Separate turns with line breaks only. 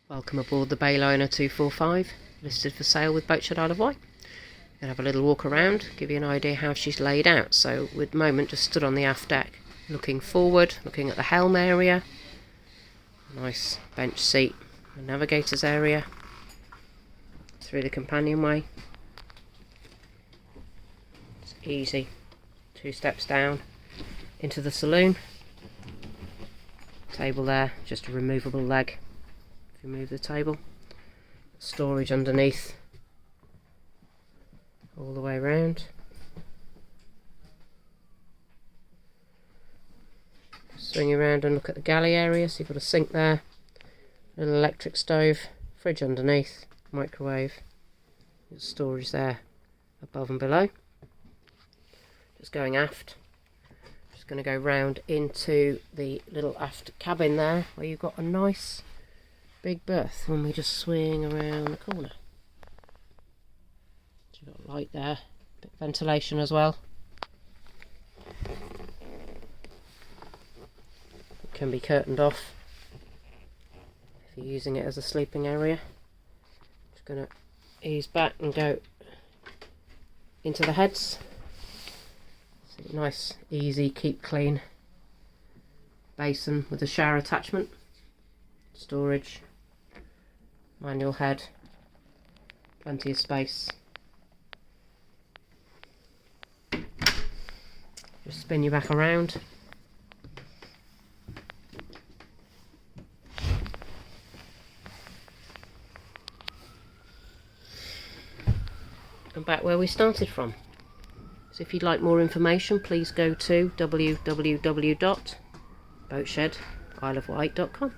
Welcome aboard the Bayliner 245, listed for sale with Boatshed, Isle of Wight. Gonna have a little walk around, give you an idea how she's laid out. So, at the moment, just stood on the aft deck, looking forward, looking at the helm area. Nice bench seat, the navigator's area, through the companionway. It's easy. 2 steps down into the saloon. Table there, just a removable leg. Remove the table. Storage underneath all the way around. Swing around and look at the galley area. So you've got a sink there, little electric stove, fridge underneath, microwave. There's storage there above and below. Just going aft. Just going to go round into the little aft cabin there, where you've got a nice big berth when we just swing around the corner. So you've got light there, bit of ventilation as well. It can be curtained off if you're using it as a sleeping area. Just going to ease back and go into the heads. So nice, easy, keep clean basin with a shower attachment. Storage. Manual head, plenty of space. Just spin you back around. And back where we started from. So if you'd like more information, please go to www.boatshed.isleofwight.com.